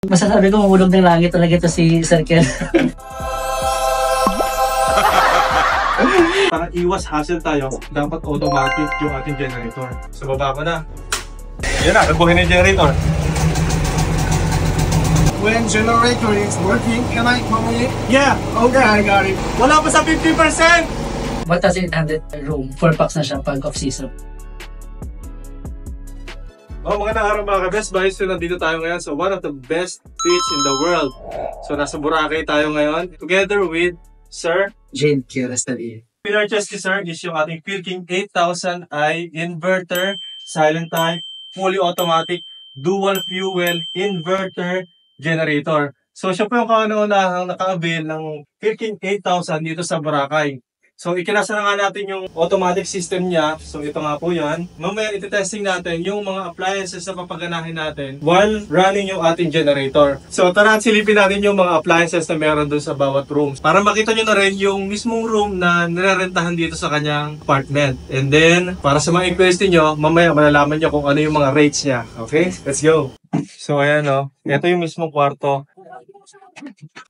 Masasabi ko mahulog ng langit talaga ito si Sir Ken. Para iwas hassle tayo, dapat automatic yung ating generator. So baba ko na. Yan na, nagbuhin na yung generator. When generator is working, can I come in? Yeah, Okay, I got it. wala pa sa 50%! 1,800 room, 4 packs na siya pag off-season. Magandang araw mga ka-Best Buys. So nandito tayo ngayon sa one of the best beach in the world. So nasa Boracay tayo ngayon together with Sir Jane Kirastali. Pinurchase ni Sir is yung ating Philking 8000i inverter, silent type, fully automatic, dual fuel inverter generator. So siya po yung kauna-unahang naka-avail ng Philking 8000 dito sa Boracay. So ikinasa na nga natin yung automatic system niya. So ito nga po yan. Mamaya iti-testing natin yung mga appliances na papaganahin natin while running yung ating generator. So tara at silipin natin yung mga appliances na meron dun sa bawat room. Para makita nyo na rin yung mismong room na nirerentahan dito sa kanyang apartment. And then, para sa mga inquiries nyo, mamaya malalaman nyo kung ano yung mga rates niya. Okay? Let's go! So ayan o. Ito yung mismong kwarto.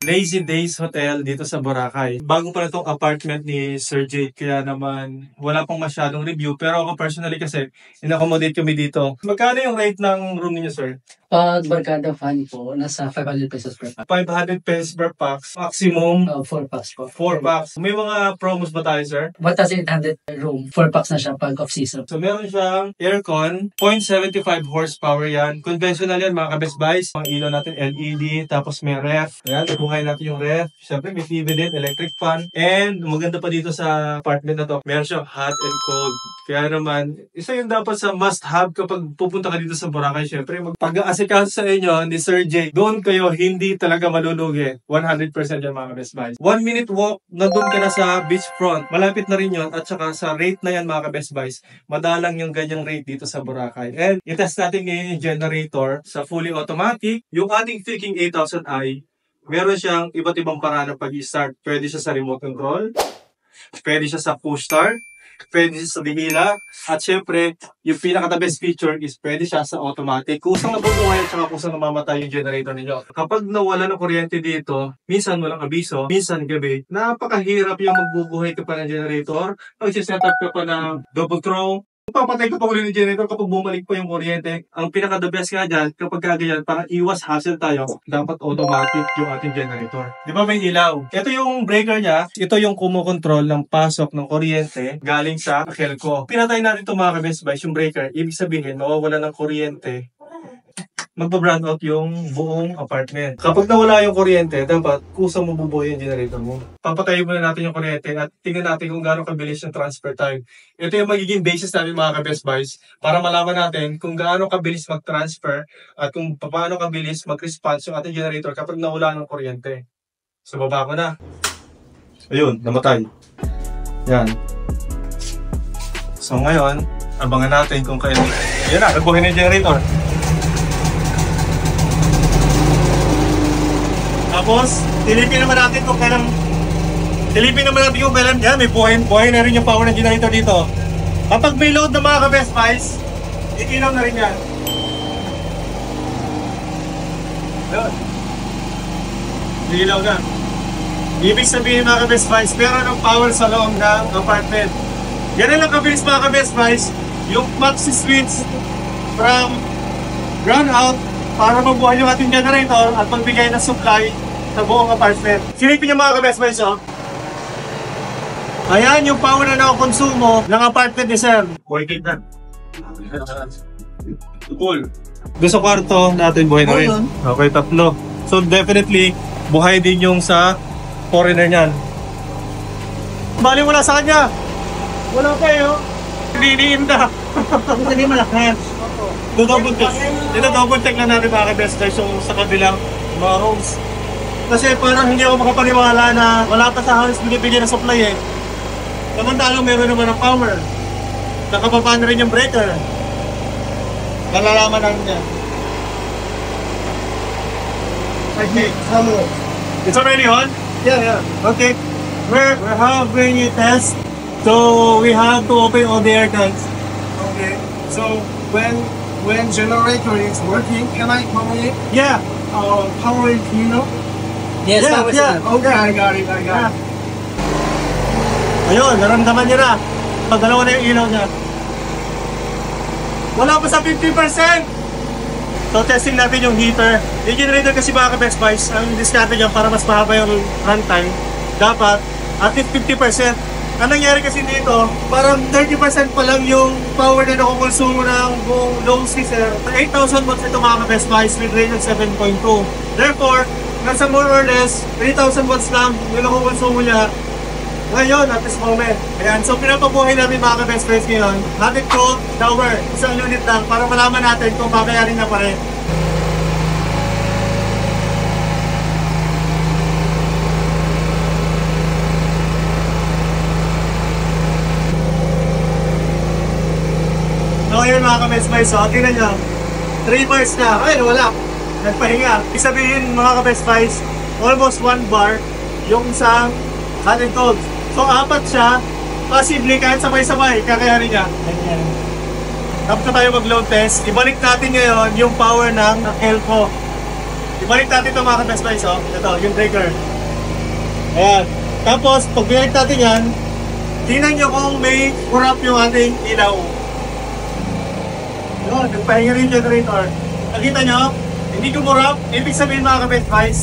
Lazy Days Hotel dito sa Boracay. Bago pa na itong apartment ni Sir Jade, kaya naman wala pang masyadong review. Pero ako personally kasi, in-accommodate kami dito. Magkano yung rate ng room niyo, sir? Pag barkada fan po, nasa 500 pesos per pack. 500 pesos per packs. Maximum 4 packs po. 4 packs. May mga promos ba tayo, sir? 1,800 room, 4 packs na siya pag off-season. So meron siyang aircon, 0.75 horsepower yan. Conventional yan mga ka-Best Buys. Ang ilaw natin LED, tapos may ref. Ayan, nabuhay natin yung ref. Siyempre may TV din, electric fan. And maganda pa dito sa apartment na to, meron siyang hot and cold. Kaya naman, isa yung dapat sa must-have kapag pupunta ka dito sa Boracay. Siyempre, pag-aasikaso sa inyo ni Sir Jay, doon kayo hindi talaga malulugi. 100% yan mga ka-Best Buys. 1 minute walk, na doon ka na sa beachfront. Malapit na rin yun. At saka sa rate na yan mga ka-Best Buys, madalang yung ganyang rate dito sa Boracay. And itest natin ngayon yung generator sa fully automatic. Yung ating Philking 8000i, meron siyang iba't ibang paraan ng pag-start. Pwede siya sa remote control, pwede siya sa push start, pwede siya sa dihila, at syempre, yung pinaka-the best feature is pwede siya sa automatic. Kusang nabubuhay at saka kusang namamatay yung generator ninyo. Kapag nawala ng kuryente dito, minsan walang abiso, minsan gabi, napakahirap yung magbubuhay ka pa ng generator. Mag-set up ka pa ng double throw, papatay ka pa ulit ng generator kapag bumalik pa yung kuryente. Ang pinaka-the best nga dyan, kapag kaganyan, para iwas hassle tayo, dapat automatic yung ating generator. Di ba may ilaw? Ito yung breaker niya. Ito yung kumukontrol ng pasok ng kuryente galing sa Kelco. Pinatay natin ito mga ka-Best Buys, yung breaker. Ibig sabihin, mawawala ng kuryente, magpa-brand out yung buong apartment. Kapag nawala yung kuryente, dapat kusang mabubuhay yung generator mo. Papatayin muna natin yung kuryente at tingnan natin kung gaano kabilis yung transfer time. Ito yung magiging basis namin mga ka-Best Buys para malaman natin kung gaano kabilis mag-transfer at kung paano kabilis mag-response yung ating generator kapag nawala ng kuryente. So baba ko na. Ayun, namatay. Yan. So ngayon, abangan natin kung kaya. Yan na, nagbuhay na yung generator. Tapos, silipin naman natin kung kailan yan, may buhay na rin yung power ng generator dito. Kapag may load na mga ka-Best Buys, iilaw na rin yan. Ayun. Iilaw na. Ibig sabihin mga ka-Best Buys, meron ng power sa loob ng apartment. Ganun lang kabilis mga ka-Best Buys, yung maxi switch from ground out para mabuhay yung ating generator at magbigay ng supply sa buong apartment. Silipin niyo mga ka-Best Buys, oh. Ayan yung power na nakukonsumo ng apartment ni Sir. Working na. Cool. Doon sa kwarto natin buhay na rin. Okay, tatlo. So definitely, buhay din yung sa foreigner niyan. Bali wala sa kanya. Wala kayo. Liliinda. Hindi malaki. Double check na natin mga ka-Best Buys yung sa kabilang mga rooms. Kasi parang hindi ako makapaniwala na wala pa sa house binibigyan ng supply eh. Samantalang meron naman ng power. Nakapapa na rin yung breaker. Nalalaman natin yan. Okay, hello. It's already on? Yeah. Okay. We're having a test. So we have to open all the air tanks. Okay. So when generator is working, can I come in? Yeah. power it, you know? Yes, Yeah, power yeah. system. Okay, I got it. Ayun, naramdaman niya na. Dalawa na yung ilaw niya. Wala pa sa 50%! So, testing natin yung heater. Yung generator kasi mga ka-Best Buys, ang discard niya para mas mahaba yung runtime, dapat at least 50%. Ang nangyari kasi dito, parang 30% pa lang yung power na nakukonsumo ng buong low scissor. 8,000 watts ito mga ka-Best Buys with range of 7.2. Therefore, nasa more or less 3,000 watts lang yung nakukonsumo niya ngayon at this moment. Ayan, so pinapabuhay namin mga ka-Best Buys ngayon. Natin ko, shower, isang unit lang para malaman natin kung kakayarin na pa rin. So ayun mga ka-Best Buys, so tingnan nyo, 3 bars na, ayun wala, nagpahinga. Ibig sabihin mga ka-Best Buys, almost 1 bar yung isang hot and cold. So, 4 siya, possibly kahit sabay-sabay, kakayanin niya. Tapos na tayo mag-load test. Ibalik natin ngayon yung power ng Elco. Ibalik natin ito mga ka-Best Buys. Oh. Ito, yung trigger. Ayan. Tapos, pag binalik natin yan, tingnan nyo kung may kurap yung ating ilaw. Yun, nagpahinga rin yung generator. Nakita nyo, hindi kumurap. Ibig sabihin mga ka-Best Buys,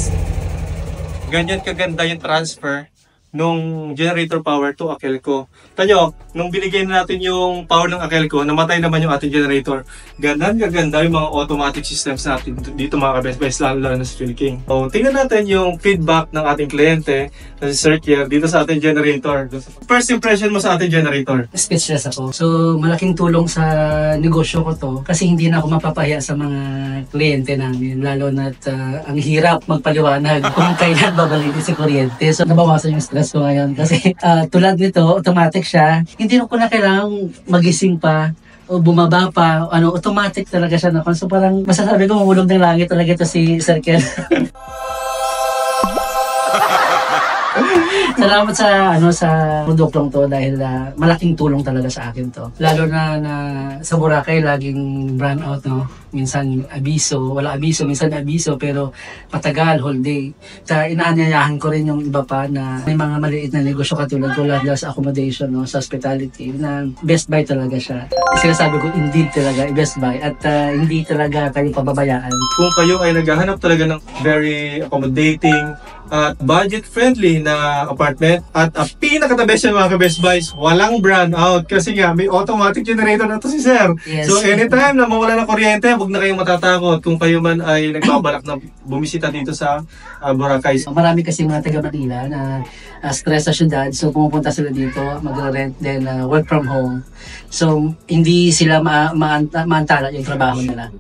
ganyan kaganda yung transfer nung generator power to Akelco. Tanyo, nung binigay na natin yung power ng Akelco, namatay naman yung ating generator. Ganda yung mga automatic systems natin dito mga ka-Best Buys, lalo na sa Philking. So, tingnan natin yung feedback ng ating kliyente na si Sir Kier dito sa ating generator. First impression mo sa ating generator? Speechless ako. So, malaking tulong sa negosyo ko to kasi hindi na ako mapapahiya sa mga kliyente namin. Lalo na't ang hirap magpaliwanag kung kailan babalikin si kuryente. So, nabawasan yung stress ko ngayon kasi tulad nito, automatic siya. Hindi ko na kailangang magising pa o bumaba pa, automatic talaga siya na. So parang masasabi ko, mamulog ng langit talaga ito si Sir Ken. Salamat sa produktong to dahil malaking tulong talaga sa akin to. Lalo na sa Boracay laging brand out, no. Minsan abiso, wala abiso, minsan abiso pero matagal, whole day. Sa inaanyayahan ko rin yung iba pa na may mga maliit na negosyo katulad ko lang sa accommodation, no, sa hospitality na best buy talaga siya. Sinasabi ko indeed talaga best buy at hindi talaga kayo pababayaan. Kung kayo ay naghahanap talaga ng very accommodating at budget-friendly na apartment at pinaka-the-best yan mga ka-Best Buys, walang brand out kasi nga may automatic generator na to si Sir. Yes. So anytime na mawala ng kuryente, huwag na kayong matatakot kung kayo man ay nagbabalak na bumisita dito sa Boracay. Marami kasi mga taga Manila na stress sa syudad, so pumupunta sila dito, mag-rent, then work from home. So hindi sila maantala yung trabaho nila.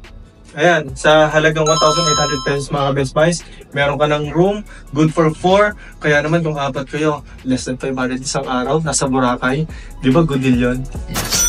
Ayan, sa halagang 1,800 pesos mga Best Buys, meron ka ng room, good for 4. Kaya naman kung 4 kayo, less than 500 isang araw, nasa Boracay. Di ba, good deal yun? Yes.